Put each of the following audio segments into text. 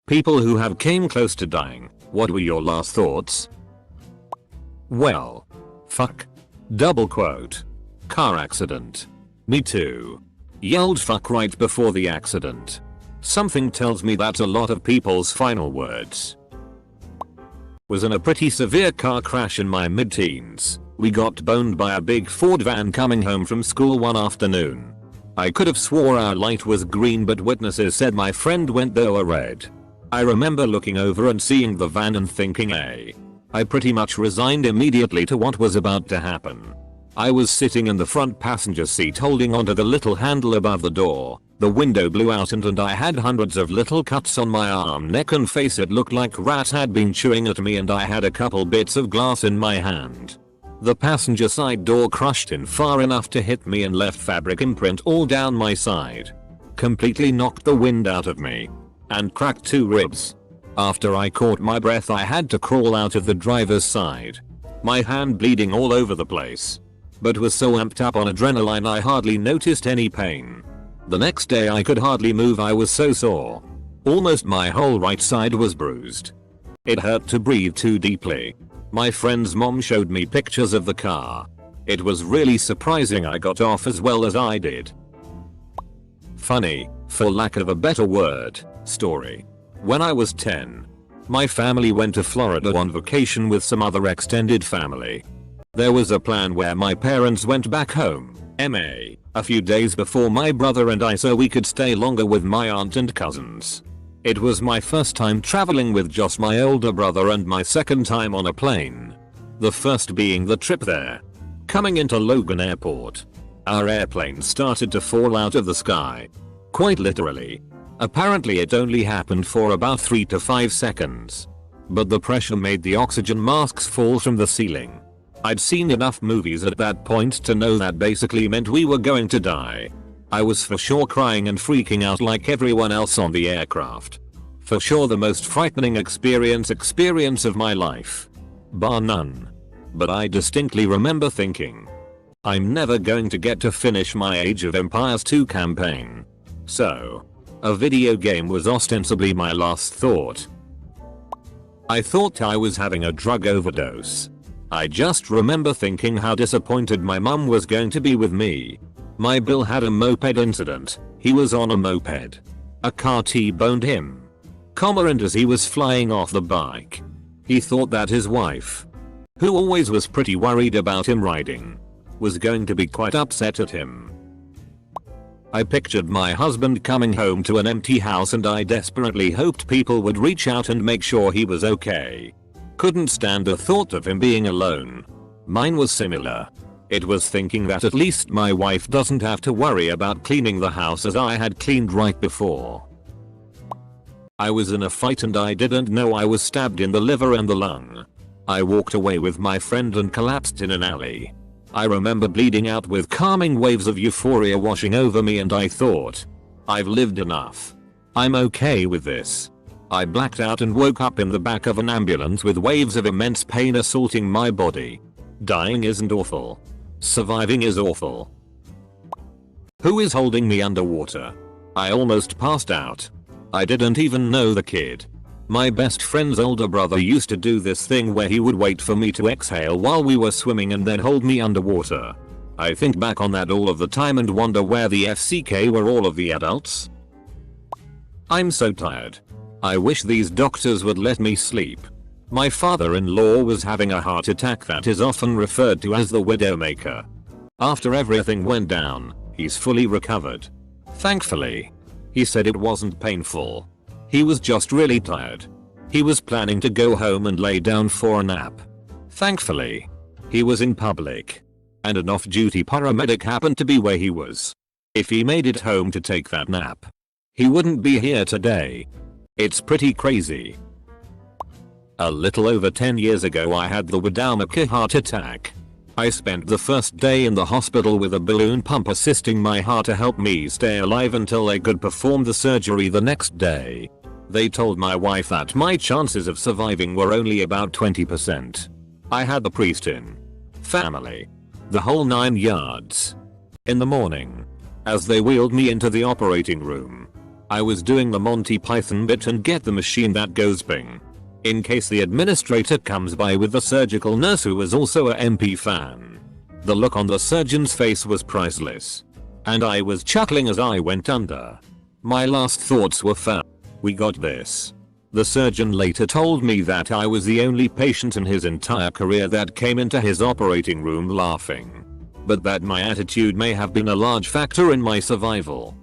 People who have came close to dying, what were your last thoughts? Well. Fuck. Double quote. Car accident. Me too. Yelled fuck right before the accident. Something tells me that's a lot of people's final words. Was in a pretty severe car crash in my mid-teens. We got boned by a big Ford van coming home from school one afternoon. I could have swore our light was green, but witnesses said my friend went they were red. I remember looking over and seeing the van and thinking I pretty much resigned immediately to what was about to happen. I was sitting in the front passenger seat holding onto the little handle above the door. The window blew out and I had hundreds of little cuts on my arm, neck and face. It looked like rats had been chewing at me and I had a couple bits of glass in my hand. The passenger side door crushed in far enough to hit me and left fabric imprint all down my side. Completely knocked the wind out of me. And cracked 2 ribs. After I caught my breath I had to crawl out of the driver's side. My hand bleeding all over the place. But was so amped up on adrenaline I hardly noticed any pain. The next day I could hardly move, I was so sore. Almost my whole right side was bruised. It hurt to breathe too deeply. My friend's mom showed me pictures of the car. It was really surprising I got off as well as I did. Funny, for lack of a better word, story. When I was 10, my family went to Florida on vacation with some other extended family. There was a plan where my parents went back home, a few days before my brother and I, so we could stay longer with my aunt and cousins. It was my first time traveling with just my older brother and my second time on a plane. The first being the trip there. Coming into Logan Airport, our airplane started to fall out of the sky. Quite literally. Apparently it only happened for about 3 to 5 seconds. But the pressure made the oxygen masks fall from the ceiling. I'd seen enough movies at that point to know that basically meant we were going to die. I was for sure crying and freaking out like everyone else on the aircraft. For sure the most frightening experience of my life. Bar none. But I distinctly remember thinking, I'm never going to get to finish my Age of Empires 2 campaign. So, a video game was ostensibly my last thought. I thought I was having a drug overdose. I just remember thinking how disappointed my mum was going to be with me. My Bill had a moped incident. He was on a moped. A car T-boned him. And as he was flying off the bike, he thought that his wife, who always was pretty worried about him riding, was going to be quite upset at him. I pictured my husband coming home to an empty house and I desperately hoped people would reach out and make sure he was okay. Couldn't stand the thought of him being alone. Mine was similar. It was thinking that at least my wife doesn't have to worry about cleaning the house as I had cleaned right before. I was in a fight and I didn't know I was stabbed in the liver and the lung. I walked away with my friend and collapsed in an alley. I remember bleeding out with calming waves of euphoria washing over me and I thought, I've lived enough. I'm okay with this. I blacked out and woke up in the back of an ambulance with waves of immense pain assaulting my body. Dying isn't awful. Surviving is awful. Who is holding me underwater? I almost passed out. I didn't even know the kid. My best friend's older brother used to do this thing where he would wait for me to exhale while we were swimming and then hold me underwater. I think back on that all of the time and wonder where the FCK were all of the adults. I'm so tired. I wish these doctors would let me sleep. My father-in-law was having a heart attack that is often referred to as the Widowmaker. After everything went down, he's fully recovered. Thankfully. He said it wasn't painful. He was just really tired. He was planning to go home and lay down for a nap. Thankfully. He was in public. And an off-duty paramedic happened to be where he was. If he made it home to take that nap, he wouldn't be here today. It's pretty crazy. A little over 10 years ago I had the Widowmaker heart attack. I spent the first day in the hospital with a balloon pump assisting my heart to help me stay alive until they could perform the surgery the next day. They told my wife that my chances of surviving were only about 20%. I had the priest in. Family. The whole 9 yards. In the morning. As they wheeled me into the operating room. I was doing the Monty Python bit and get the machine that goes ping. In case the administrator comes by with the surgical nurse who was also a MP fan. The look on the surgeon's face was priceless. And I was chuckling as I went under. My last thoughts were we got this. The surgeon later told me that I was the only patient in his entire career that came into his operating room laughing. But that my attitude may have been a large factor in my survival.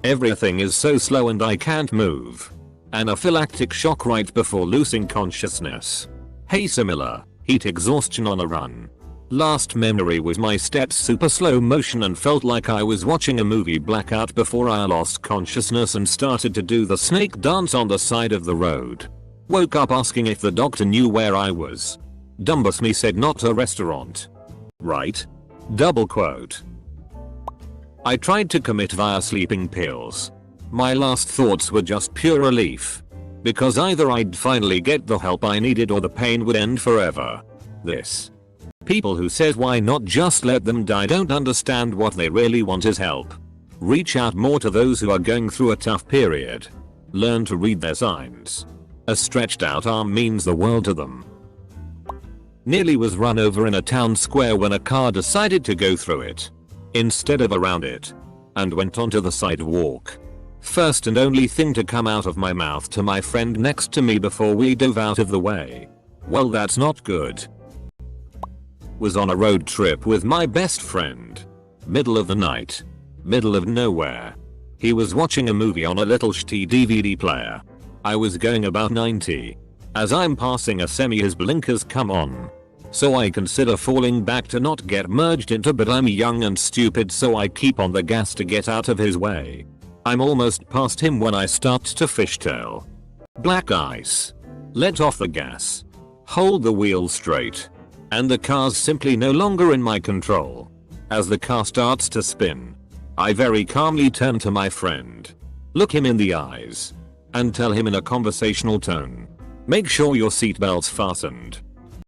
Everything is so slow and I can't move. Anaphylactic shock right before losing consciousness. Hey, similar, heat exhaustion on a run. Last memory was my steps super slow motion and felt like I was watching a movie blackout before I lost consciousness and started to do the snake dance on the side of the road. Woke up asking if the doctor knew where I was. Dumbus me said not a restaurant. Right? Double quote. I tried to commit via sleeping pills. My last thoughts were just pure relief. Because either I'd finally get the help I needed or the pain would end forever. This. People who says why not just let them die don't understand what they really want is help. Reach out more to those who are going through a tough period. Learn to read their signs. A stretched out arm means the world to them. Nearly was run over in a town square when a car decided to go through it. Instead of around it. And went onto the sidewalk. First and only thing to come out of my mouth to my friend next to me before we dove out of the way. Well, that's not good. Was on a road trip with my best friend. Middle of the night. Middle of nowhere. He was watching a movie on a little shitty DVD player. I was going about 90. As I'm passing a semi his blinkers come on. So I consider falling back to not get merged into, but I'm young and stupid so I keep on the gas to get out of his way. I'm almost past him when I start to fishtail. Black ice. Let off the gas. Hold the wheel straight. And the car's simply no longer in my control. As the car starts to spin, I very calmly turn to my friend. Look him in the eyes. And tell him in a conversational tone. Make sure your seatbelt's fastened.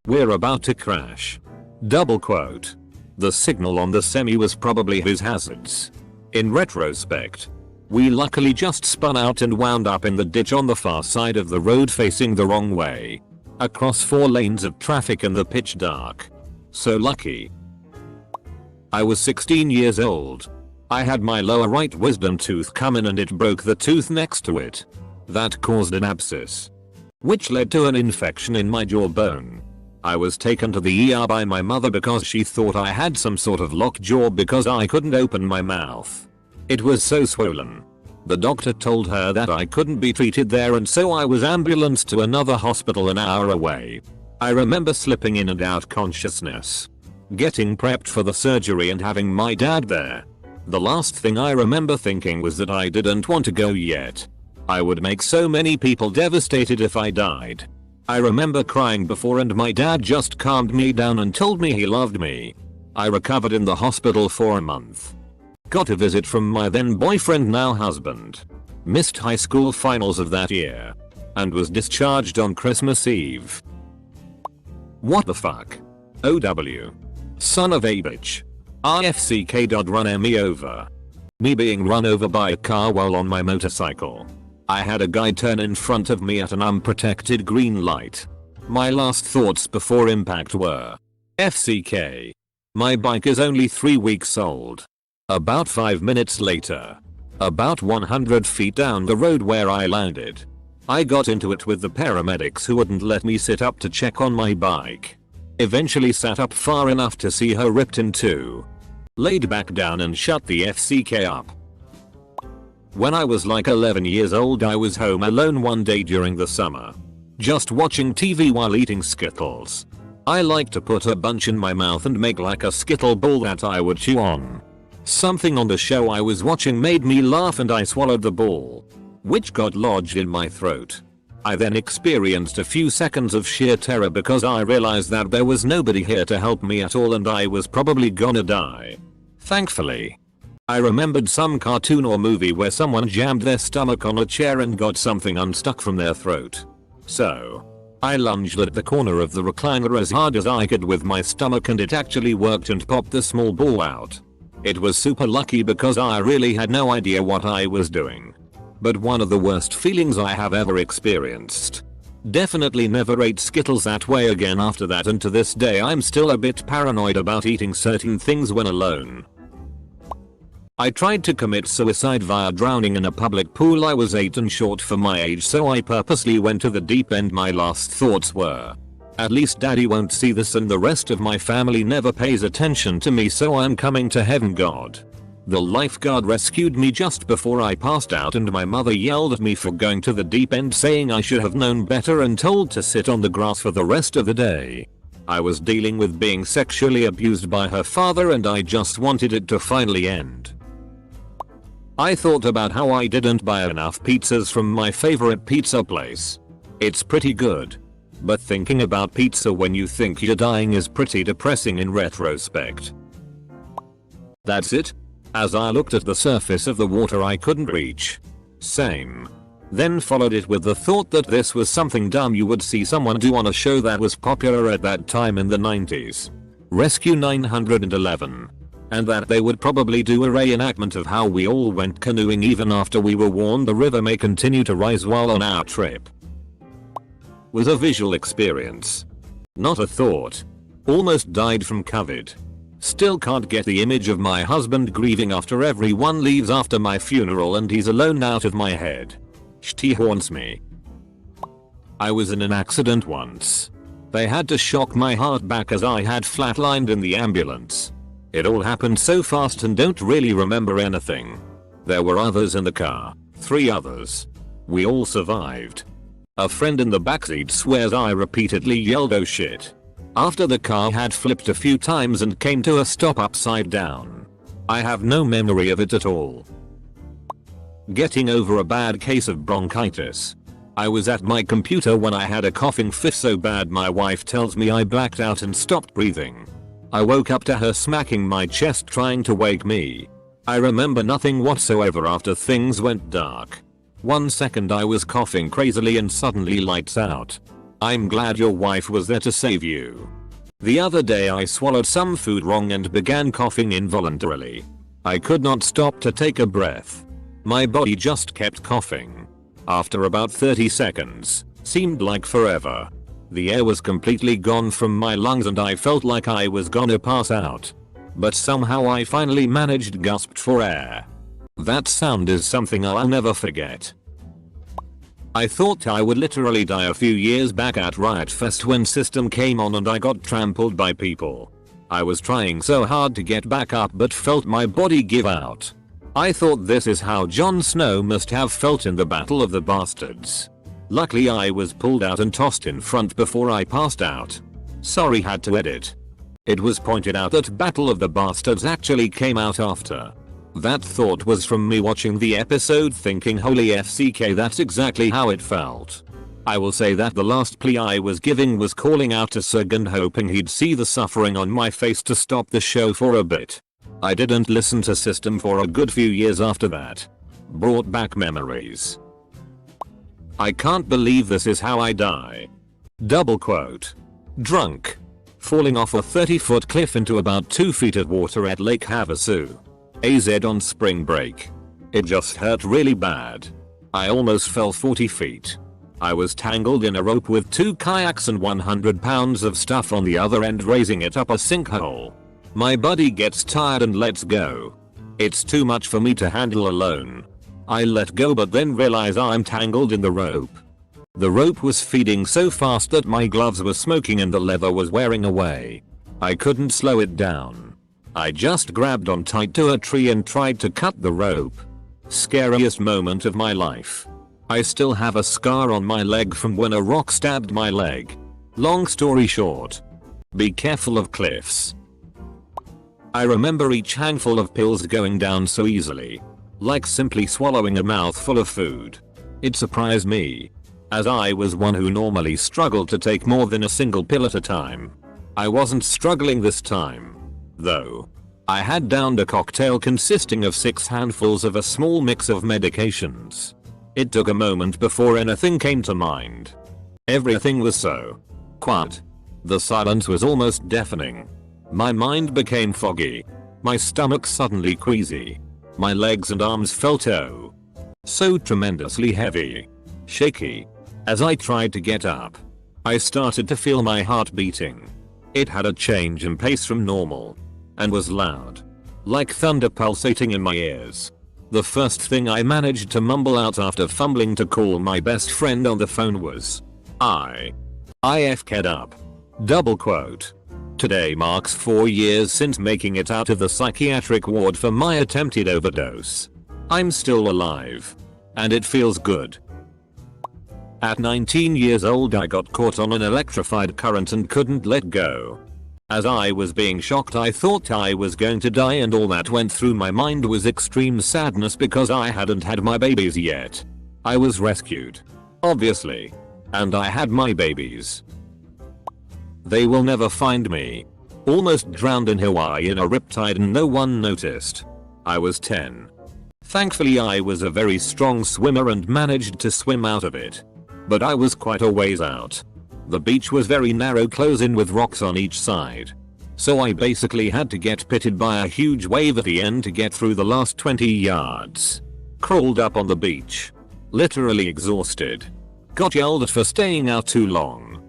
We're about to crash. Double quote. The signal on the semi was probably his hazards. In retrospect, we luckily just spun out and wound up in the ditch on the far side of the road facing the wrong way. Across 4 lanes of traffic in the pitch dark. So lucky. I was 16 years old. I had my lower right wisdom tooth come in and it broke the tooth next to it. That caused an abscess. Which led to an infection in my jawbone. I was taken to the ER by my mother because she thought I had some sort of lockjaw because I couldn't open my mouth. It was so swollen. The doctor told her that I couldn't be treated there and so I was ambulanced to another hospital an hour away. I remember slipping in and out consciousness. Getting prepped for the surgery and having my dad there. The last thing I remember thinking was that I didn't want to go yet. I would make so many people devastated if I died. I remember crying before and my dad just calmed me down and told me he loved me. I recovered in the hospital for a month. Got a visit from my then boyfriend now husband. Missed high school finals of that year. And was discharged on Christmas Eve. What the fuck? OW. Son of a bitch. RFCK. Run me over. Me being run over by a car while on my motorcycle. I had a guy turn in front of me at an unprotected green light. My last thoughts before impact were. FCK. My bike is only 3 weeks old. About 5 minutes later. About 100 feet down the road where I landed. I got into it with the paramedics who wouldn't let me sit up to check on my bike. Eventually sat up far enough to see her ripped in two. Laid back down and shut the FCK up. When I was like 11 years old I was home alone one day during the summer. Just watching TV while eating Skittles. I like to put a bunch in my mouth and make like a Skittle ball that I would chew on. Something on the show I was watching made me laugh and I swallowed the ball. Which got lodged in my throat. I then experienced a few seconds of sheer terror because I realized that there was nobody here to help me at all and I was probably gonna die. Thankfully. I remembered some cartoon or movie where someone jammed their stomach on a chair and got something unstuck from their throat. So, I lunged at the corner of the recliner as hard as I could with my stomach and it actually worked and popped the small ball out. It was super lucky because I really had no idea what I was doing. But one of the worst feelings I have ever experienced. Definitely never ate Skittles that way again after that, and to this day I'm still a bit paranoid about eating certain things when alone. I tried to commit suicide via drowning in a public pool. I was 8 and short for my age, so I purposely went to the deep end. My last thoughts were, at least daddy won't see this and the rest of my family never pays attention to me, so I'm coming to heaven, God. The lifeguard rescued me just before I passed out, and my mother yelled at me for going to the deep end, saying I should have known better and told to sit on the grass for the rest of the day. I was dealing with being sexually abused by her father and I just wanted it to finally end. I thought about how I didn't buy enough pizzas from my favorite pizza place. It's pretty good. But thinking about pizza when you think you're dying is pretty depressing in retrospect. That's it. As I looked at the surface of the water I couldn't reach. Same. Then followed it with the thought that this was something dumb you would see someone do on a show that was popular at that time in the 90s. Rescue 911. And that they would probably do a reenactment of how we all went canoeing even after we were warned the river may continue to rise while on our trip. Was a visual experience. Not a thought. Almost died from COVID. Still can't get the image of my husband grieving after everyone leaves after my funeral and he's alone out of my head. He haunts me. I was in an accident once. They had to shock my heart back as I had flatlined in the ambulance. It all happened so fast and don't really remember anything. There were others in the car. 3 others. We all survived. A friend in the backseat swears I repeatedly yelled "oh shit" after the car had flipped a few times and came to a stop upside down. I have no memory of it at all. Getting over a bad case of bronchitis. I was at my computer when I had a coughing fit so bad my wife tells me I blacked out and stopped breathing. I woke up to her smacking my chest trying to wake me. I remember nothing whatsoever after things went dark. 1 second I was coughing crazily and suddenly lights out. I'm glad your wife was there to save you. The other day I swallowed some food wrong and began coughing involuntarily. I could not stop to take a breath. My body just kept coughing. After about 30 seconds, seemed like forever. The air was completely gone from my lungs and I felt like I was gonna pass out. But somehow I finally managed gasped for air. That sound is something I'll never forget. I thought I would literally die a few years back at Riot Fest when System came on and I got trampled by people. I was trying so hard to get back up but felt my body give out. I thought this is how Jon Snow must have felt in the Battle of the Bastards. Luckily I was pulled out and tossed in front before I passed out. Sorry, had to edit. It was pointed out that Battle of the Bastards actually came out after. That thought was from me watching the episode thinking holy FCK, that's exactly how it felt. I will say that the last plea I was giving was calling out to Sug and hoping he'd see the suffering on my face to stop the show for a bit. I didn't listen to System for a good few years after that. Brought back memories. I can't believe this is how I die. Double quote. Drunk. Falling off a 30-foot cliff into about 2 feet of water at Lake Havasu. AZ on spring break. It just hurt really bad. I almost fell 40 feet. I was tangled in a rope with 2 kayaks and 100 pounds of stuff on the other end raising it up a sinkhole. My buddy gets tired and lets go. It's too much for me to handle alone. I let go but then realize I'm tangled in the rope. The rope was feeding so fast that my gloves were smoking and the leather was wearing away. I couldn't slow it down. I just grabbed on tight to a tree and tried to cut the rope. Scariest moment of my life. I still have a scar on my leg from when a rock stabbed my leg. Long story short. Be careful of cliffs. I remember each handful of pills going down so easily. Like simply swallowing a mouthful of food. It surprised me. As I was one who normally struggled to take more than a single pill at a time. I wasn't struggling this time. Though. I had downed a cocktail consisting of 6 handfuls of a small mix of medications. It took a moment before anything came to mind. Everything was so quiet. The silence was almost deafening. My mind became foggy. My stomach suddenly queasy. My legs and arms felt so tremendously heavy. Shaky. As I tried to get up, I started to feel my heart beating. It had a change in pace from normal and was loud, like thunder pulsating in my ears. The first thing I managed to mumble out after fumbling to call my best friend on the phone was, I f'd up. Double quote. Today marks 4 years since making it out of the psychiatric ward for my attempted overdose. I'm still alive. And it feels good. At 19 years old I got caught on an electrified current and couldn't let go. As I was being shocked I thought I was going to die, and all that went through my mind was extreme sadness because I hadn't had my babies yet. I was rescued, obviously, and I had my babies. They will never find me. Almost drowned in Hawaii in a riptide and no one noticed. I was 10. Thankfully I was a very strong swimmer and managed to swim out of it. But I was quite a ways out. The beach was very narrow, close in with rocks on each side. So I basically had to get pitted by a huge wave at the end to get through the last 20 yards. Crawled up on the beach. Literally exhausted. Got yelled at for staying out too long.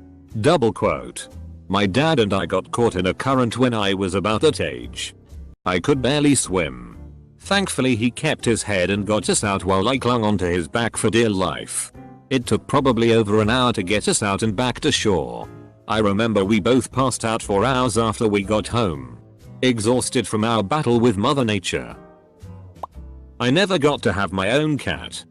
Double quote. My dad and I got caught in a current when I was about that age. I could barely swim. Thankfully he kept his head and got us out while I clung onto his back for dear life. It took probably over an hour to get us out and back to shore. I remember we both passed out for hours after we got home. Exhausted from our battle with Mother Nature. I never got to have my own cat.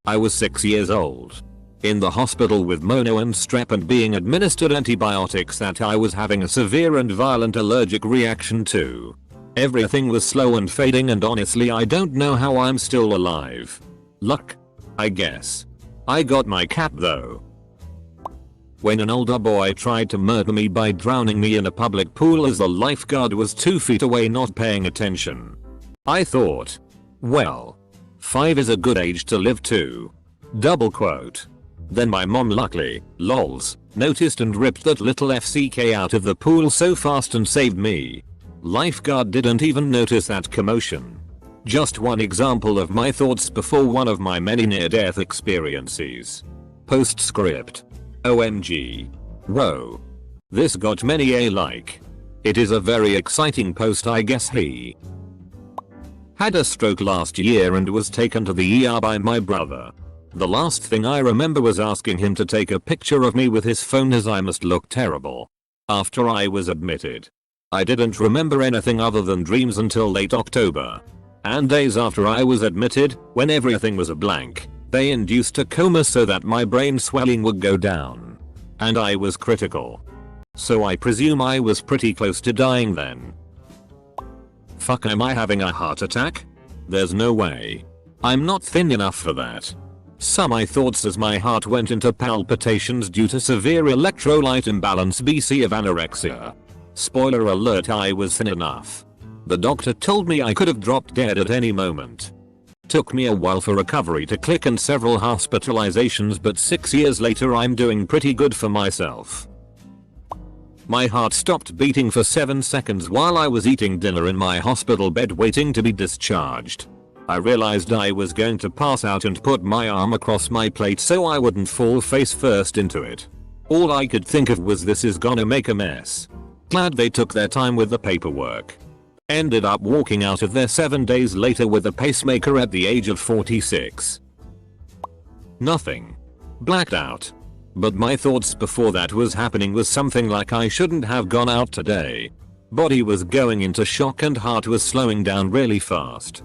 I was 6 years old. In the hospital with mono and strep and being administered antibiotics that I was having a severe and violent allergic reaction to. Everything was slow and fading, and honestly I don't know how I'm still alive. Luck, I guess. I got my cat though. When an older boy tried to murder me by drowning me in a public pool as the lifeguard was 2 feet away not paying attention. I thought, well, 5 is a good age to live too. Double quote. Then my mom luckily, lols, noticed and ripped that little FCK out of the pool so fast and saved me. Lifeguard didn't even notice that commotion. Just one example of my thoughts before one of my many near-death experiences. Postscript. OMG. Whoa. This got many a like. It is a very exciting post. I guess he had a stroke last year and was taken to the ER by my brother. The last thing I remember was asking him to take a picture of me with his phone as I must look terrible. After I was admitted, I didn't remember anything other than dreams until late October. And days after I was admitted, when everything was a blank, they induced a coma so that my brain swelling would go down. And I was critical. So I presume I was pretty close to dying then. Fuck, am I having a heart attack? There's no way. I'm not thin enough for that. Some my thoughts as my heart went into palpitations due to severe electrolyte imbalance BC of anorexia. Spoiler alert, I was thin enough. The doctor told me I could have dropped dead at any moment. Took me a while for recovery to click and several hospitalizations, but 6 years later I'm doing pretty good for myself. My heart stopped beating for 7 seconds while I was eating dinner in my hospital bed waiting to be discharged. I realized I was going to pass out and put my arm across my plate so I wouldn't fall face first into it. All I could think of was, this is gonna make a mess. Glad they took their time with the paperwork. Ended up walking out of there 7 days later with a pacemaker at the age of 46. Nothing. Blacked out. But my thoughts before that was happening was something like, I shouldn't have gone out today. Body was going into shock and heart was slowing down really fast.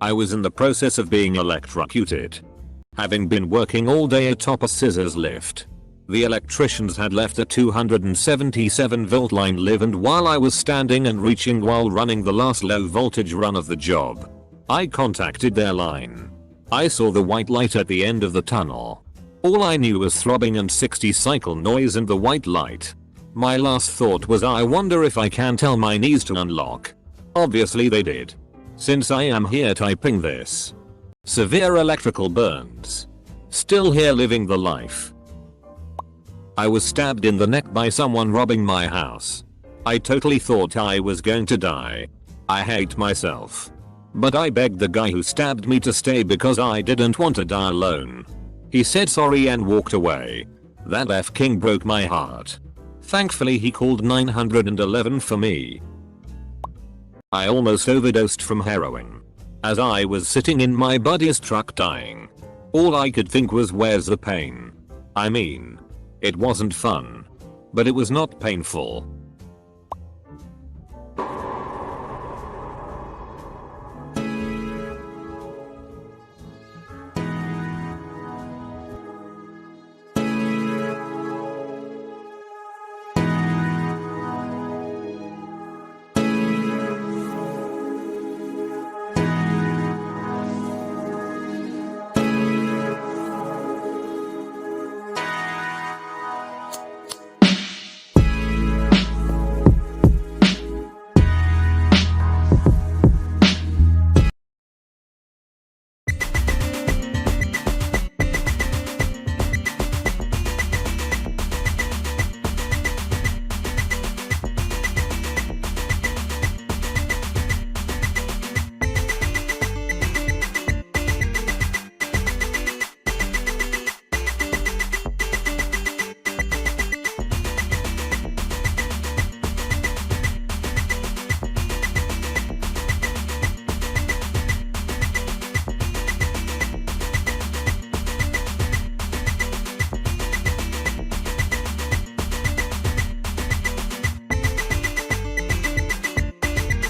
I was in the process of being electrocuted. Having been working all day atop a scissors lift. The electricians had left a 277 volt line live, and while I was standing and reaching while running the last low voltage run of the job, I contacted their line. I saw the white light at the end of the tunnel. All I knew was throbbing and 60 cycle noise and the white light. My last thought was, I wonder if I can tell my knees to unlock. Obviously they did. Since I am here typing this. Severe electrical burns. Still here living the life. I was stabbed in the neck by someone robbing my house. I totally thought I was going to die. I hate myself. But I begged the guy who stabbed me to stay because I didn't want to die alone. He said sorry and walked away. That F-king broke my heart. Thankfully he called 911 for me. I almost overdosed from heroin. As I was sitting in my buddy's truck dying, all I could think was, where's the pain? I mean, it wasn't fun, but it was not painful.